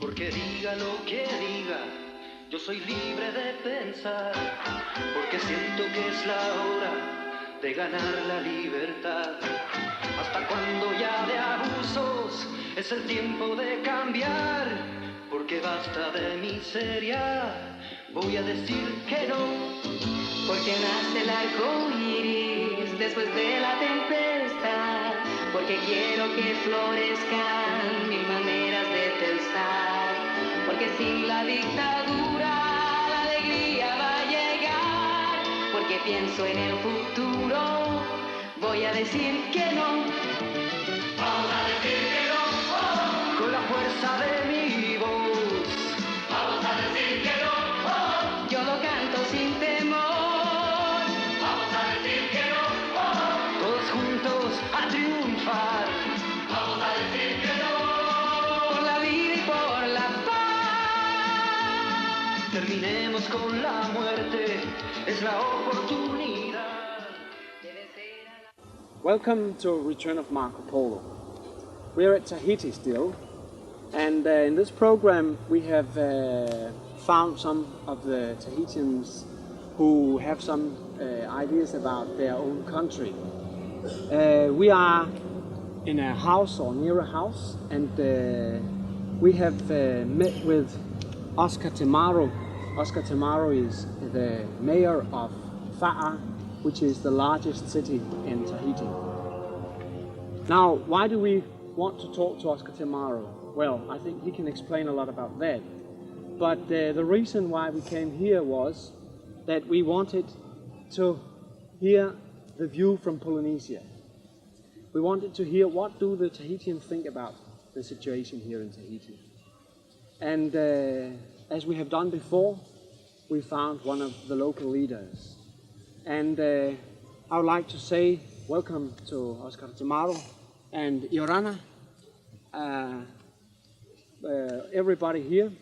Porque diga lo que diga, yo soy libre de pensar, porque siento que es la hora de ganar la libertad. Hasta cuando ya de abusos es el tiempo de cambiar, porque basta de miseria, voy a decir que no. Porque nace el arco iris después de la tempestad. Porque quiero que florezcan mil maneras de pensar. Porque sin la dictadura la alegría va a llegar. Porque pienso en el futuro, voy a decir que no. Vamos a decir que no, oh, con la fuerza de mi voz. Vamos a decir que no, oh, Yo lo canto sin temor. vamos a decir que no, oh, todos juntos a triunfar. Vamos a decir que no, Por la vida y por la paz. terminemos con la muerte, es la oportunidad. Debe ser a la... Welcome to Return of Marco Polo. We're at Tahiti still, and in this program we have found some of the Tahitians who have some ideas about their own country. We are in a house or near a house, and we have met with Oscar Temaro. Oscar Temaro is the mayor of Fa'a, which is the largest city in Tahiti. Now, why do we want to talk to Oscar Temaro? Well, I think he can explain a lot about that. But the reason why we came here was that we wanted to hear the view from Polynesia. We wanted to hear what do the Tahitians think about the situation here in Tahiti. And as we have done before, we found one of the local leaders. And I would like to say welcome to Oscar Temaro and Iorana, everybody here.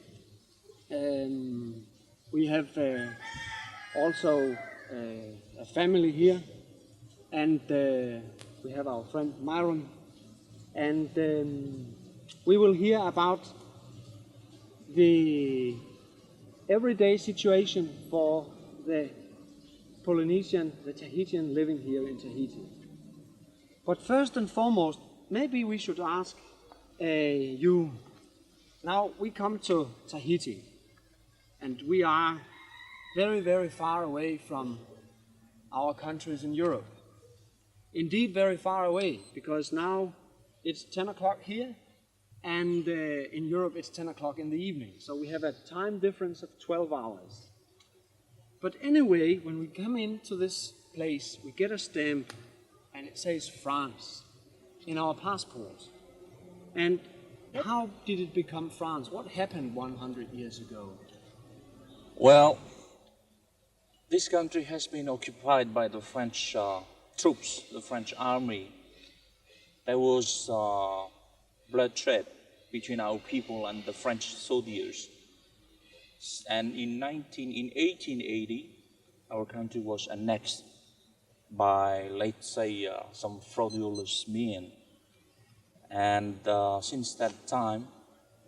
We have also a family here, and we have our friend Myron, and we will hear about the everyday situation for the Polynesian, the Tahitian living here in Tahiti. But first and foremost, maybe we should ask you, now we come to Tahiti, and we are very, very far away from our countries in Europe. Indeed, very far away, because now it's 10 o'clock here, and in Europe it's 10 o'clock in the evening. So we have a time difference of 12 hours. But anyway, when we come into this place, we get a stamp, and it says France in our passport. And how did it become France? What happened 100 years ago? Well, this country has been occupied by the French troops, the French army. There was bloodshed between our people and the French soldiers. And in 1880, our country was annexed by, let's say, some fraudulent men. And since that time,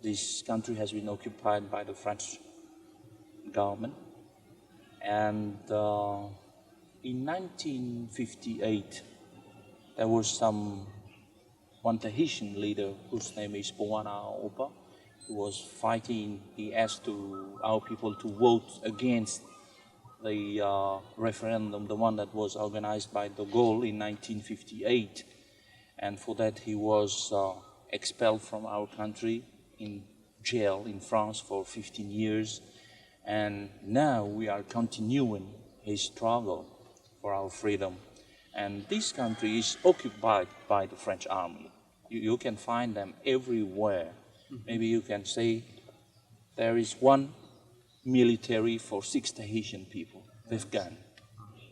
this country has been occupied by the French government. And in 1958, there was one Tahitian leader whose name is Poana Opa, who was fighting. He asked our people to vote against the referendum, the one that was organized by de Gaulle in 1958. And for that he was expelled from our country, in jail in France for 15 years. And now we are continuing his struggle for our freedom. And this country is occupied by the French army. You can find them everywhere. Maybe you can say there is one military for 6 Tahitian people. They've gone.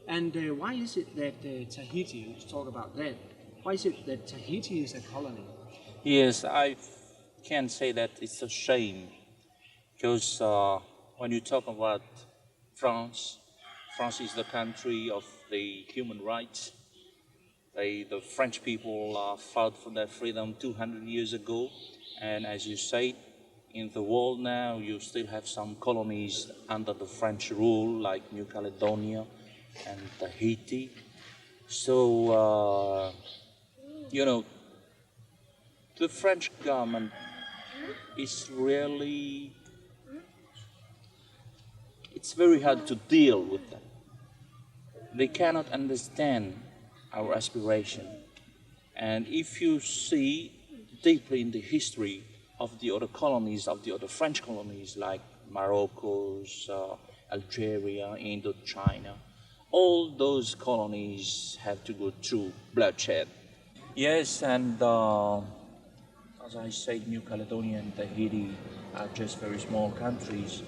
And why is it that Tahiti, let's talk about that, why is it that Tahiti is a colony? Yes, I can say that it's a shame, because when you talk about France, France is the country of the human rights. The French people fought for their freedom 200 years ago, and as you said, in the world now, you still have some colonies under the French rule, like New Caledonia and Tahiti. So, the French government is really, it's very hard to deal with them. They cannot understand our aspiration. And if you see deeply in the history of the other colonies, of the other French colonies like Morocco's, Algeria, Indochina, all those colonies have to go through bloodshed. Yes, and as I said, New Caledonia and Tahiti are just very small countries.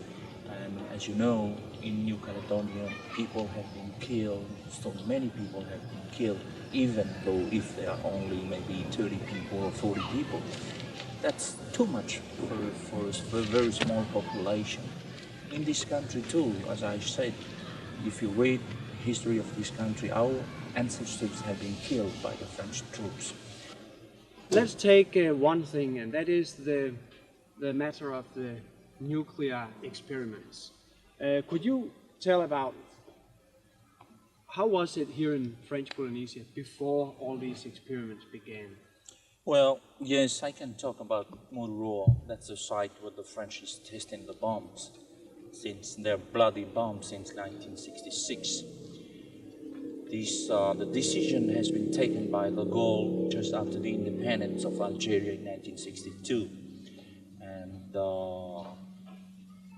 And as you know, in New Caledonia, people have been killed, so many people have been killed, even though if there are only maybe 30 people or 40 people. That's too much for a very small population. In this country too, as I said, if you read the history of this country, our ancestors have been killed by the French troops. Let's take one thing, and that is the matter of the nuclear experiments. Could you tell about how was it here in French Polynesia before all these experiments began? Well, yes, I can talk about Montreal. That's the site where the French is testing the bombs, since their bloody bombs since 1966. The decision has been taken by de Gaulle just after the independence of Algeria in 1962. And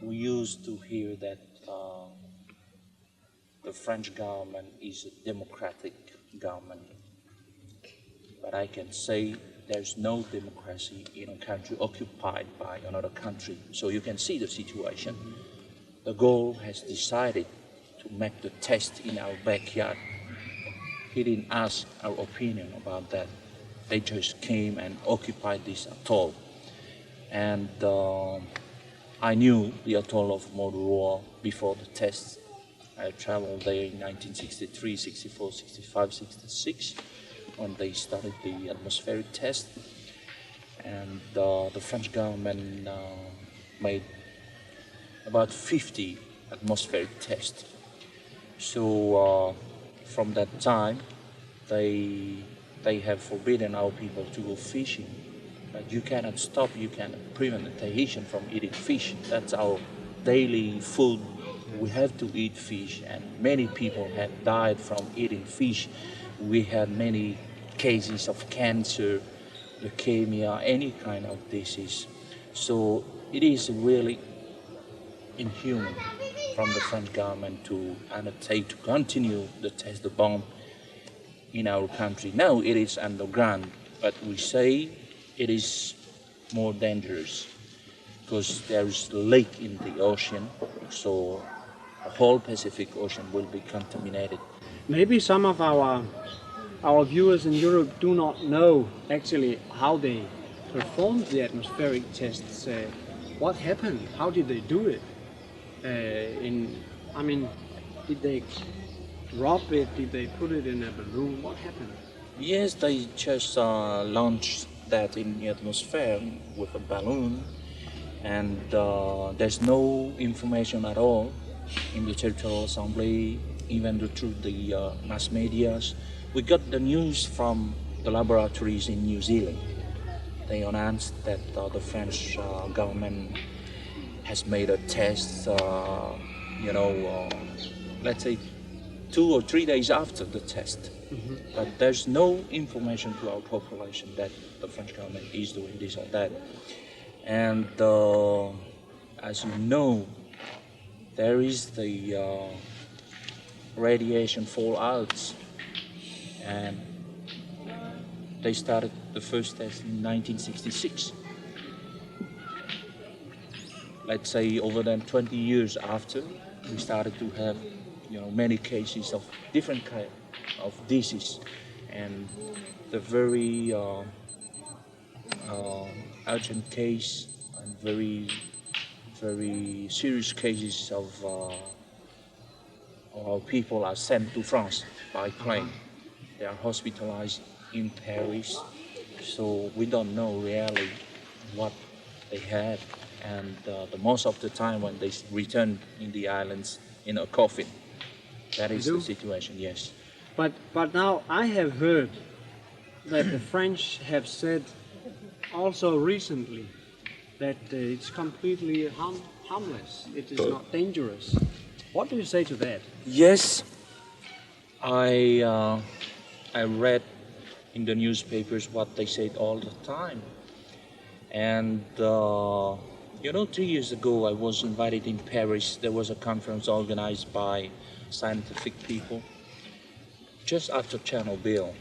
we used to hear that the French government is a democratic government. But I can say there's no democracy in a country occupied by another country. So you can see the situation. De Gaulle has decided to make the test in our backyard. He didn't ask our opinion about that. They just came and occupied this atoll. And I knew the atoll of Montreal before the test. I traveled there in 1963, 64, 65, 66, when they started the atmospheric test. And the French government made about 50 atmospheric tests. So from that time, they have forbidden our people to go fishing. But you cannot stop, you cannot prevent the Tahitian from eating fish. That's our daily food. We have to eat fish, and many people have died from eating fish. We had many cases of cancer, leukemia, any kind of disease. So it is really inhuman from the French government to undertake to continue the test the bomb in our country. Now it is underground, but we say it is more dangerous because there is a lake in the ocean, so the whole Pacific Ocean will be contaminated. Maybe some of our viewers in Europe do not know actually how they performed the atmospheric tests. What happened? How did they do it? Did they drop it? Did they put it in a balloon? What happened? Yes, they just launched that in the atmosphere with a balloon, and there's no information at all in the Territorial Assembly, even through the mass medias. We got the news from the laboratories in New Zealand. They announced that the French government has made a test, let's say 2 or 3 days after the test. Mm-hmm. But there's no information to our population that the French government is doing this or that. And as you know, there is the radiation fallouts, and they started the first test in 1966. Let's say over than 20 years after, we started to have many cases of different kind of disease, and the very urgent case and very serious cases of our people are sent to France by plane. They are hospitalized in Paris, so we don't know really what they had. and the most of the time when they return in the islands in a coffin. That is the situation, yes. But now I have heard that the French have said also recently that it's completely harmless. It is not dangerous. What do you say to that? Yes, I read in the newspapers what they said all the time. And 2 years ago I was invited in Paris. There was a conference organized by scientific people just after Chernobyl.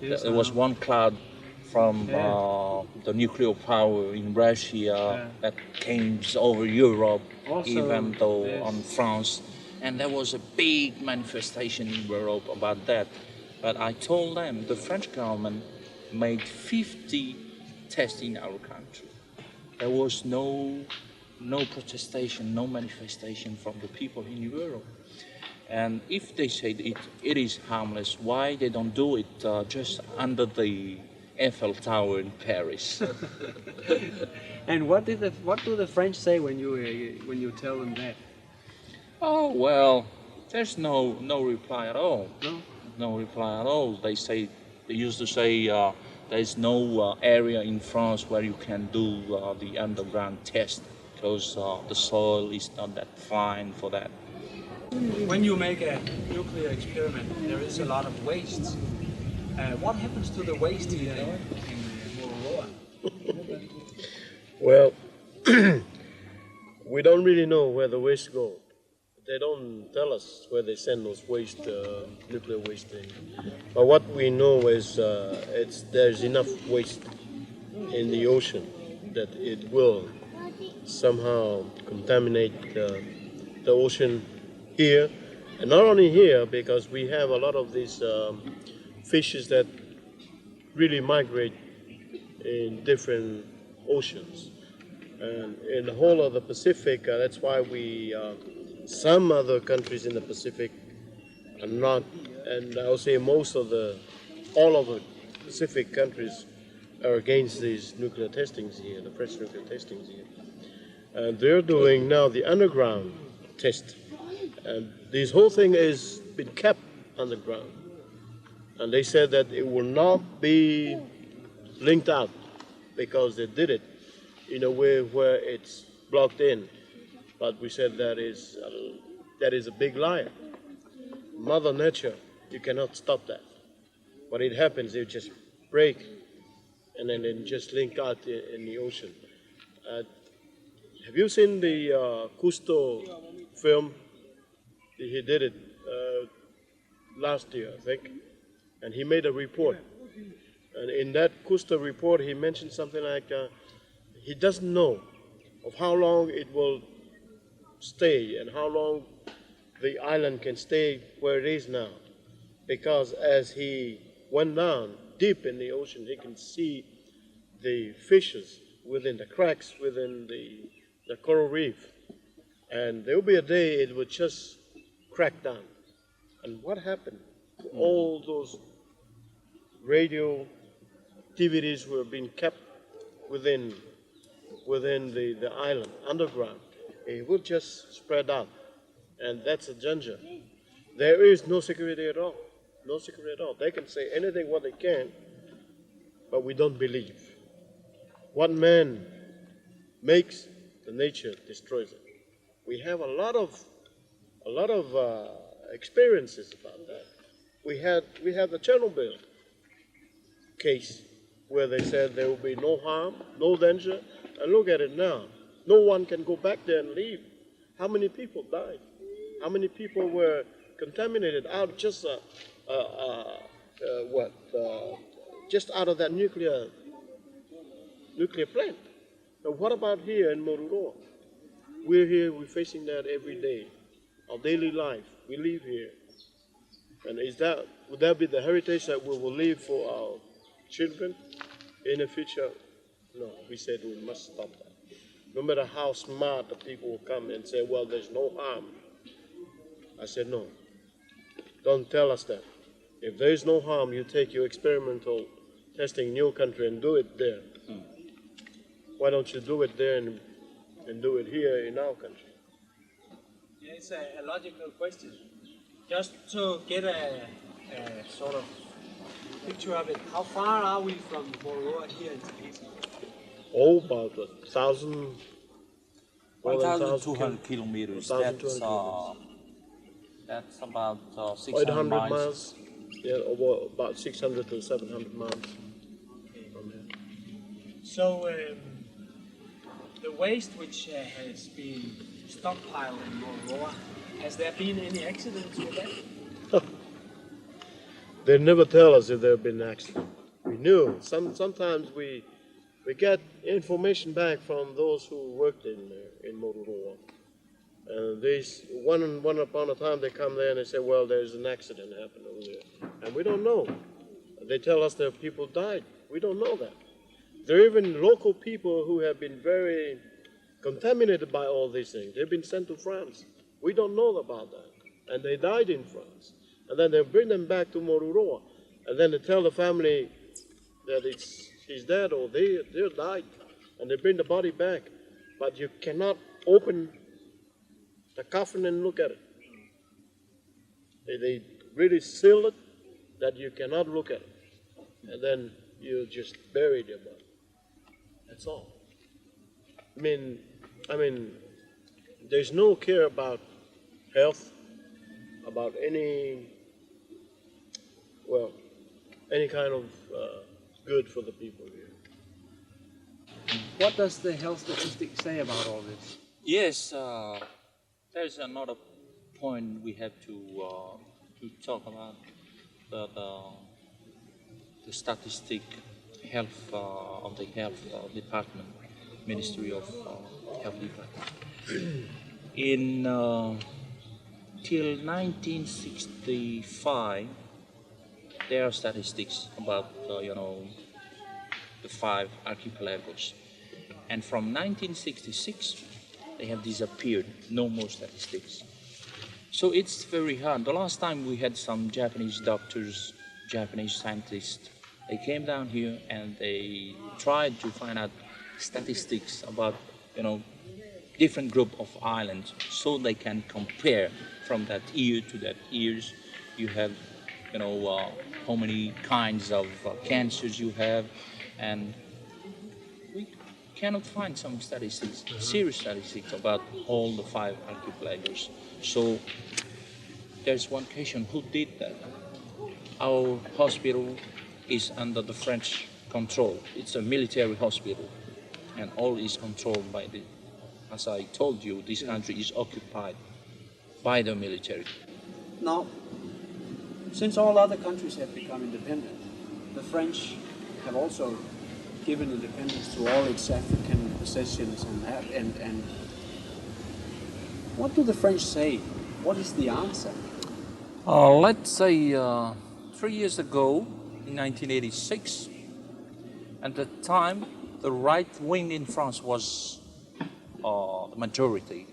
Yes, there was one cloud from the nuclear power in Russia that came over Europe, Also, even though yes. on France, and there was a big manifestation in Europe about that. But I told them the French government made 50 tests in our country. There was no protestation, no manifestation from the people in Europe. And if they say it is harmless, why they don't do it just under the Eiffel Tower in Paris? And what do the French say when you tell them that? Oh well, there's no reply at all. No. No reply at all. They used to say there's no area in France where you can do the underground test because the soil is not that fine for that. When you make a nuclear experiment, there is a lot of waste. What happens to the waste here in Mururoa? Well, we don't really know where the waste go. They don't tell us where they send those waste, nuclear waste thing. But what we know is there's enough waste in the ocean that it will somehow contaminate the ocean here. And not only here, because we have a lot of these fishes that really migrate in different oceans. And in the whole of the Pacific, that's why some other countries in the Pacific are not, and I'll say all of the Pacific countries are against these nuclear testings here, the French nuclear testings here. And they're doing now the underground test. And this whole thing has been kept underground. And they said that it will not be linked out because they did it in a way where it's blocked in. But we said that is a big lie. Mother Nature, you cannot stop that. When it happens, it just break and then just link out in the ocean. Have you seen the Cousteau film? He did it last year, I think, and he made a report. And in that Cousteau report, he mentioned something like he doesn't know of how long it will stay and how long the island can stay where it is now. Because as he went down deep in the ocean, he can see the fishes within the cracks within the coral reef. And there will be a day it would just crack down. And what happened to all those radio activities were being kept within the island, underground? It will just spread out. And that's a danger. There is no security at all. No security at all. They can say anything what they can, but we don't believe. What man makes, the nature destroys it. We have a lot of experiences about that. We had the Chernobyl case where they said there will be no harm, no danger, and look at it now. No one can go back there and leave. How many people died? How many people were contaminated out just just out of that nuclear plant? Now what about here in Mururoa? We're here, we're facing that every day. Our daily life, we live here. And would that be the heritage that we will leave for our children in the future? No, we said we must stop that. No matter how smart the people will come and say, well, there's no harm. I said, no, don't tell us that. If there is no harm, you take your experimental testing in your country and do it there. Why don't you do it there in and do it here in our country? Yeah, it's a logical question. Just to get a sort of picture of it, how far are we from Moruroa here in Tahiti? Oh, about 1,000, more than 1,200 kilometers. 1,200 kilometers. That's about 600 800 miles. miles. Yeah, or about 600 to 700 miles Okay. from here. So the waste which has been stockpiled in Moruroa, has there been any accidents with that? They never tell us if there have been accidents. We knew. Sometimes we get information back from those who worked in Moruroa. One upon a time they come there and they say, well, there's an accident happened over there. And we don't know. They tell us that people died. We don't know that. There are even local people who have been very contaminated by all these things. They've been sent to France. We don't know about that. And they died in France. And then they bring them back to Moruroa. And then they tell the family that he's dead or they died. And they bring the body back. But you cannot open the coffin and look at it. They really seal it that you cannot look at it. And then you just bury their body. That's all. I mean, there's no care about health, about any kind of good for the people here. What does the health statistics say about all this? Yes, there's another point we have to talk about the statistic health of the health department, Ministry of Health Department. In till 1965, there are statistics about the 5 archipelagos, and from 1966 they have disappeared. No more statistics. So it's very hard. The last time we had some Japanese doctors, Japanese scientists, they came down here and they tried to find out statistics about different group of islands, so they can compare from that year to that years. You have how many kinds of cancers you have, and we cannot find some statistics, serious statistics about all the 5 archipelagos. So there's one question: who did that? Our hospital is under the French control. It's a military hospital, and all is controlled by the. As I told you, this country is occupied by the military. Now, since all other countries have become independent, the French have also given independence to all its African possessions and that. And what do the French say? What is the answer? Let's say 3 years ago, in 1986, at the time, the right wing in France was the majority.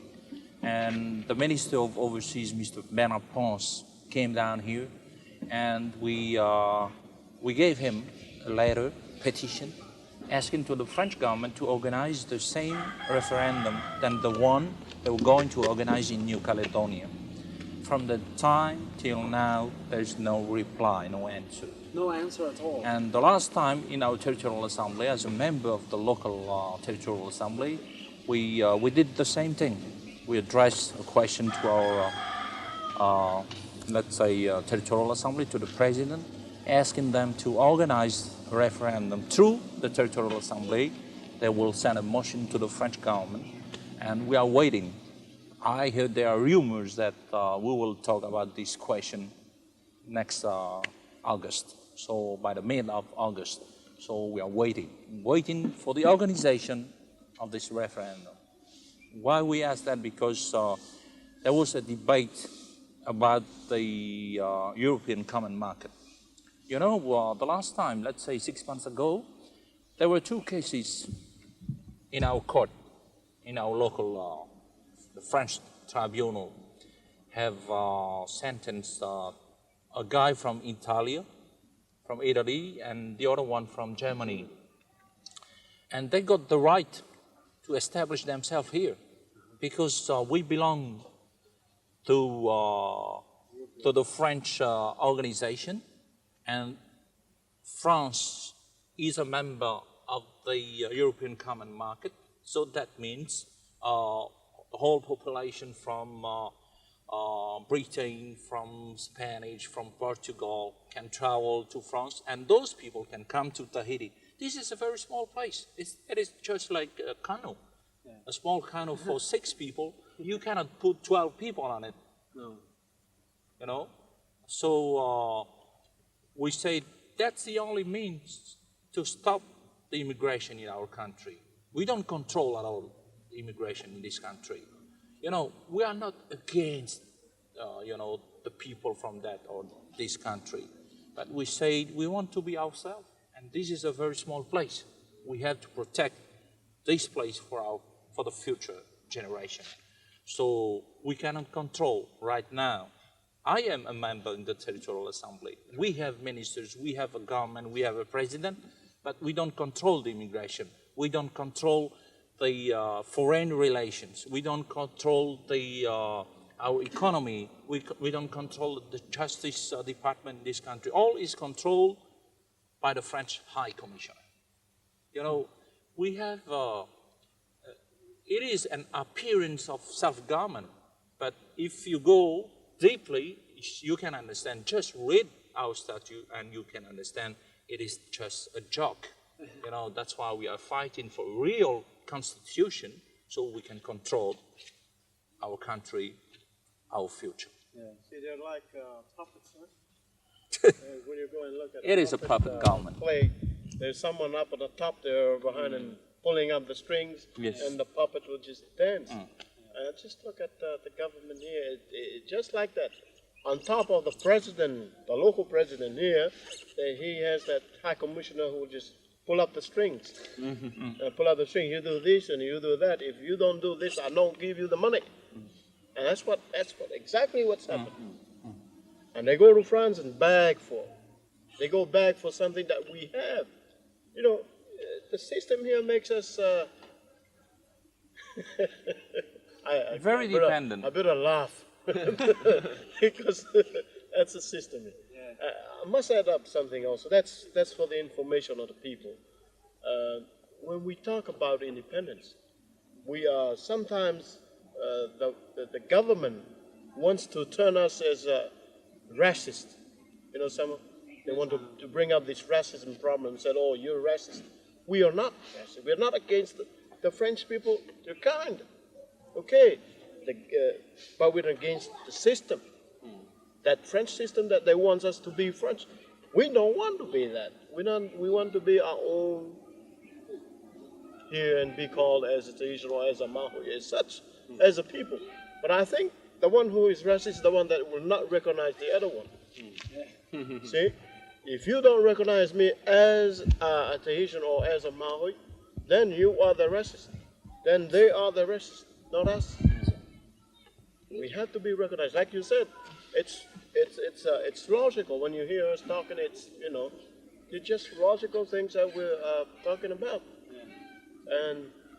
And the Minister of Overseas, Mr. Bernard Ponce, came down here, and we gave him a letter, petition, asking to the French government to organize the same referendum than the one they were going to organize in New Caledonia. From the time till now, there's no reply, no answer. No answer at all. And the last time in our territorial assembly, as a member of the local territorial assembly, we did the same thing. We addressed a question to our, territorial assembly, to the president, asking them to organize a referendum through the territorial assembly. They will send a motion to the French government, and we are waiting. I heard there are rumors that we will talk about this question next August, so by the mid of August. So we are waiting for the organization of this referendum. Why we ask that? Because there was a debate about the European Common Market. The last time, let's say 6 months ago, there were 2 cases in our court, in our local law. The French tribunal have sentenced a guy from Italy, and the other one from Germany. And they got the right to establish themselves here, because we belong to the French organization, and France is a member of the European Common Market. So that means the whole population from Britain, from Spain, from Portugal can travel to France, and those people can come to Tahiti. This is a very small place. It is just like a canoe, a small canoe for 6 people. You cannot put 12 people on it. No. You know, so we say that's the only means to stop the immigration in our country. We don't control at all the immigration in this country. You know, we are not against, you know, the people from that or this country, but we say we want to be ourselves, and this is a very small place. We have to protect this place for the future generation. So we cannot control right now. I am a member in the Territorial Assembly. We have ministers, we have a government, we have a president, but we don't control the immigration. We don't control the foreign relations. We don't control our economy. We don't control the Justice Department in this country. All is controlled by the French High Commissioner. You know, we have, it is an appearance of self-government, but if you go deeply, you can understand. Just read our statute and you can understand it is just a joke. You know, that's why we are fighting for a real constitution so we can control our country, our future. Yeah. See, they're like puppets, huh? When you go and look at it is a puppet government. Play, there's someone up at the top there behind and pulling up the strings, yes, and the puppet will just dance. Just look at the government here, just like that. On top of the president, the local president here, he has that high commissioner who will just pull up the strings. Pull up the strings. You do this and you do that. If you don't do this, I don't give you the money. And that's exactly what's happening. And they go to France and beg for. They go beg for something that we have. You know, the system here makes us. Very dependent. I better laugh because that's the system. I must add up something also. That's for the information of the people. When we talk about independence, we are sometimes the government wants to turn us as racist. You know, they want to bring up this racism problem and said, "Oh, you're racist." We are not racist. We are not against the French people. They're kind. Okay, but we're against the system. That French system that they want us to be French. We don't want to be that. We want to be our own here and be called as a Tahitian or as a Maui, as such, as a people. But I think the one who is racist is the one that will not recognize the other one. See? If you don't recognize me as a Tahitian or as a Maui, then you are the racist. Then they are the racist, not us. We have to be recognized. Like you said, it's logical when you hear us talking. It's it's just logical things that we're talking about.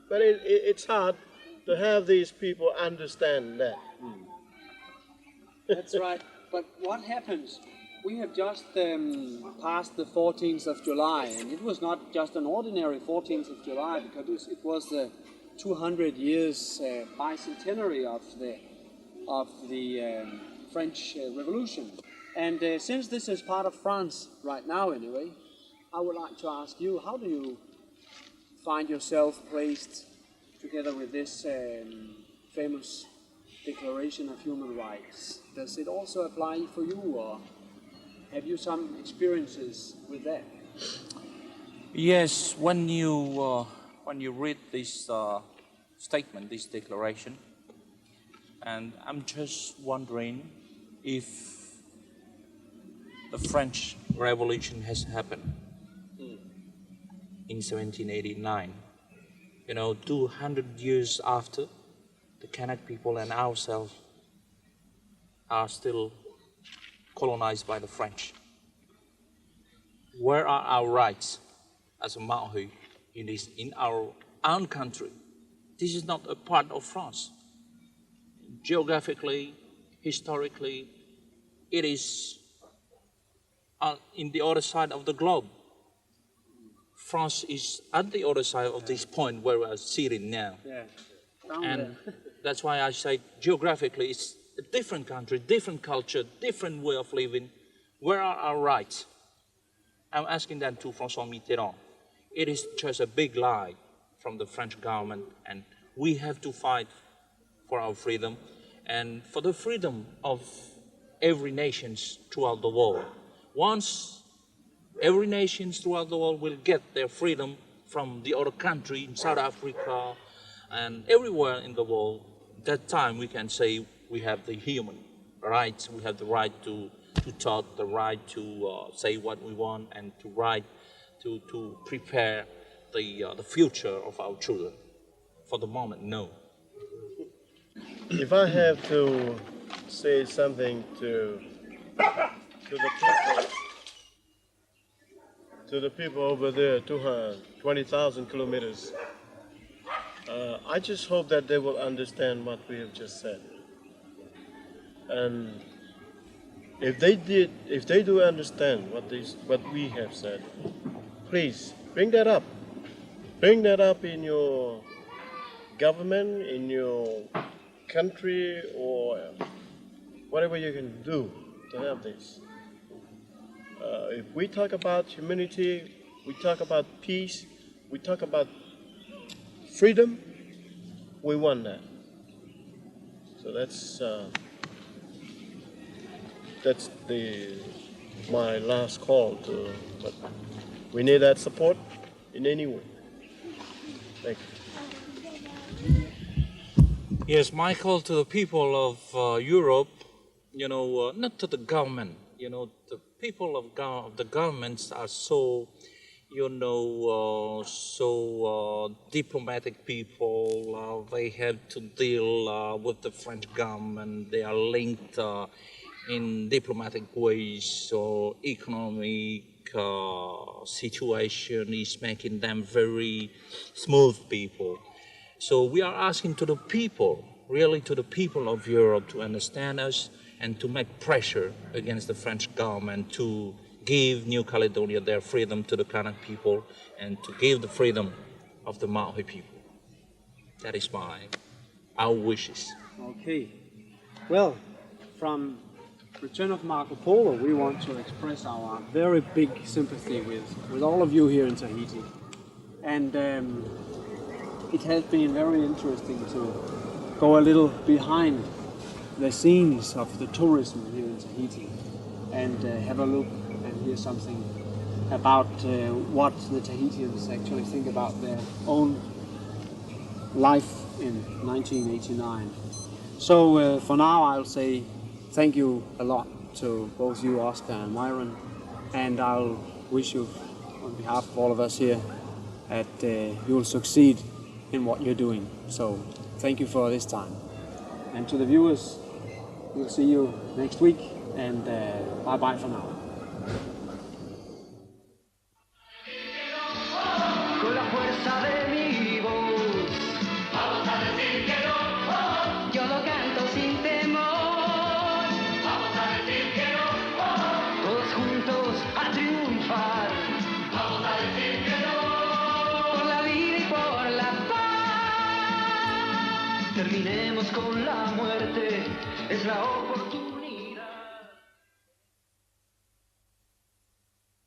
But it's hard to have these people understand that. That's right. But what happens? We have just passed the 14th of July, and it was not just an ordinary 14th of July, because it was the 200 years bicentenary of the French Revolution. And since this is part of France right now anyway, I would like to ask you, how do you find yourself placed together with this famous Declaration of Human Rights? Does it also apply for you, or have you some experiences with that? Yes, when you read this statement, this declaration, and I'm just wondering if the French Revolution has happened in 1789. 200 years after, the Kanak people and ourselves are still colonized by the French. Where are our rights as a Maui in our own country? This is not a part of France. Geographically, historically, it is in the other side of the globe. France is at the other side of this point where we are sitting now. Yeah. And that's why I say geographically it's a different country, different culture, different way of living. Where are our rights? I'm asking that to François Mitterrand. It is just a big lie from the French government, and we have to fight for our freedom and for the freedom of every nation throughout the world. Once every nation throughout the world will get their freedom from the other country in South Africa and everywhere in the world, that time we can say we have the human rights, we have the right to talk, the right to say what we want, and to prepare the future of our children. For the moment, no. If I have to say something to the people over there, 20,000 kilometers, I just hope that they will understand what we have just said. And if they do understand what we have said, please bring that up. Bring that up in your government, in your country, or whatever you can do to help this. If we talk about humanity, we talk about peace, we talk about freedom, we want that. So that's my last call to. But we need that support in any way. Thank you. Yes, my call to the people of Europe, not to the government. The people of the governments are so, diplomatic people. They have to deal with the French government. They are linked in diplomatic ways. So economic situation is making them very smooth people. So we are asking to the people, really to the people of Europe, to understand us and to make pressure against the French government to give New Caledonia their freedom to the Kanak people and to give the freedom of the Maori people. That is our wishes. Okay. Well, from Return of Marco Polo, we want to express our very big sympathy with all of you here in Tahiti. And it has been very interesting to go a little behind the scenes of the tourism here in Tahiti and have a look and hear something about what the Tahitians actually think about their own life in 1989. So for now I'll say thank you a lot to both you, Oscar and Myron, and I'll wish you on behalf of all of us here that you will succeed in what you're doing. So thank you for this time. And to the viewers, we'll see you next week, and bye-bye for now. Con la fuerza de mi voz, Vamos a decir que no, yo lo canto sin temor. Vamos a decir que no, todos juntos a triunfar. vamos a decir que no, por la vida y por la paz. Terminemos con la muerte, es la oportunidad.